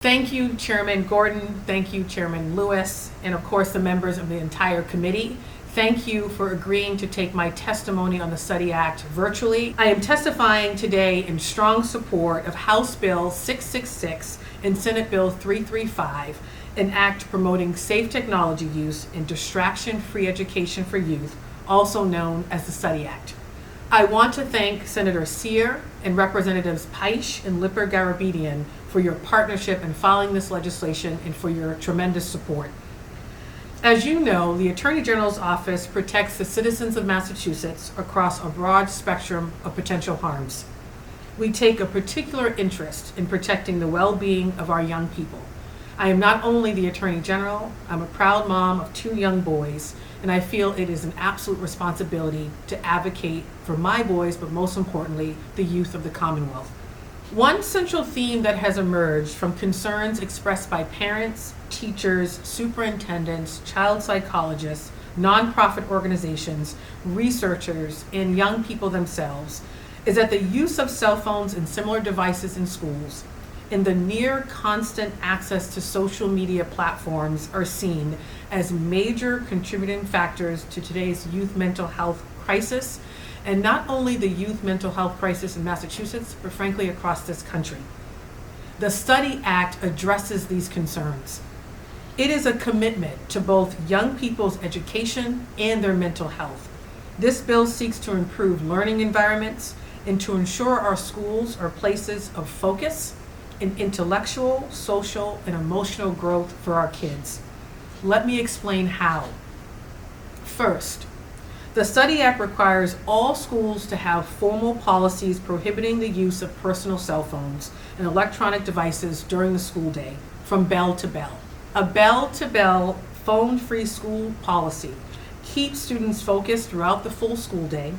Thank you, Chairman Gordon. Thank you, Chairman Lewis, and of course the members of the entire committee. Thank you for agreeing to take my testimony on the STUDY Act virtually. I am testifying today in strong support of House Bill 666 and Senate Bill 335, an act promoting safe technology use and distraction-free education for youth, also known as the STUDY Act. I want to thank Senator Sear and Representatives Paish and Lipper-Garabedian for your partnership in filing this legislation and for your tremendous support. As you know, the Attorney General's office protects the citizens of Massachusetts across a broad spectrum of potential harms. We take a particular interest in protecting the well-being of our young people. I am not only the Attorney General, I'm a proud mom of 2 young boys, and I feel it is an absolute responsibility to advocate for my boys, but most importantly, the youth of the Commonwealth. One central theme that has emerged from concerns expressed by parents, teachers, superintendents, child psychologists, nonprofit organizations, researchers, and young people themselves is that the use of cell phones and similar devices in schools and the near constant access to social media platforms are seen as major contributing factors to today's youth mental health crisis, and not only the youth mental health crisis in Massachusetts, but frankly across this country. The STUDY Act addresses these concerns. It is a commitment to both young people's education and their mental health. This bill seeks to improve learning environments and to ensure our schools are places of focus and intellectual, social, and emotional growth for our kids. Let me explain how. First, the STUDY Act requires all schools to have formal policies prohibiting the use of personal cell phones and electronic devices during the school day, from bell to bell. A bell-to-bell, phone-free school policy keeps students focused throughout the full school day.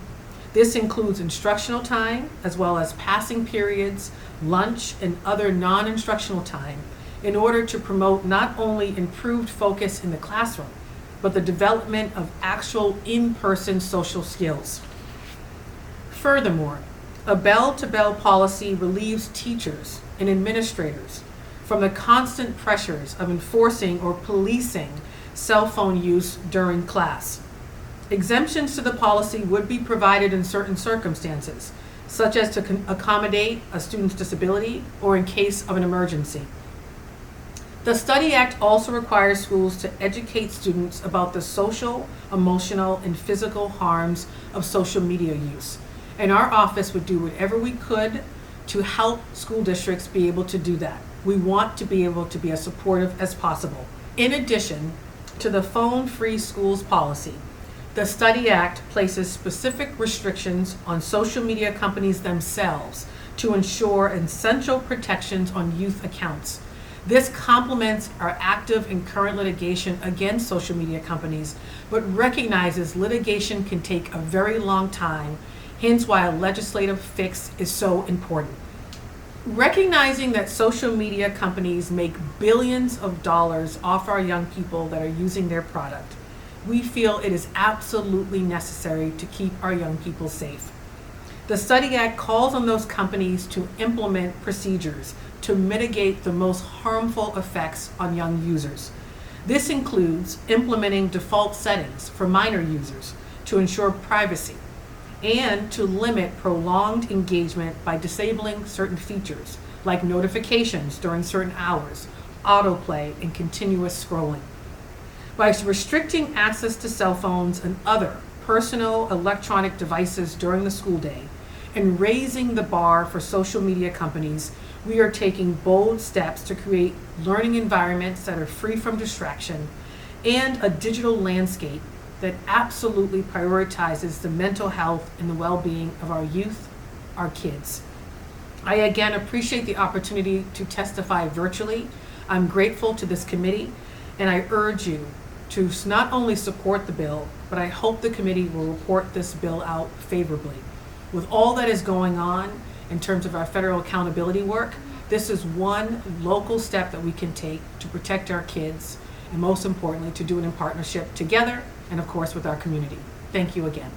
This includes instructional time, as well as passing periods, lunch, and other non-instructional time, in order to promote not only improved focus in the classroom, but the development of actual in-person social skills. Furthermore, a bell-to-bell policy relieves teachers and administrators from the constant pressures of enforcing or policing cell phone use during class. Exemptions to the policy would be provided in certain circumstances, such as to accommodate a student's disability or in case of an emergency. The STUDY Act also requires schools to educate students about the social, emotional, and physical harms of social media use. And our office would do whatever we could to help school districts be able to do that. We want to be able to be as supportive as possible. In addition to the phone-free schools policy, the STUDY Act places specific restrictions on social media companies themselves to ensure essential protections on youth accounts. This complements our active and current litigation against social media companies, but recognizes litigation can take a very long time, hence why a legislative fix is so important. Recognizing that social media companies make billions of dollars off our young people that are using their product, we feel it is absolutely necessary to keep our young people safe. The STUDY Act calls on those companies to implement procedures to mitigate the most harmful effects on young users. This includes implementing default settings for minor users to ensure privacy and to limit prolonged engagement by disabling certain features like notifications during certain hours, autoplay, and continuous scrolling. By restricting access to cell phones and other personal electronic devices during the school day and raising the bar for social media companies, we are taking bold steps to create learning environments that are free from distraction and a digital landscape that absolutely prioritizes the mental health and the well-being of our youth, our kids. I again appreciate the opportunity to testify virtually. I'm grateful to this committee, and I urge you to not only support the bill, but I hope the committee will report this bill out favorably. With all that is going on in terms of our federal accountability work, this is one local step that we can take to protect our kids, and most importantly, to do it in partnership together and of course with our community. Thank you again.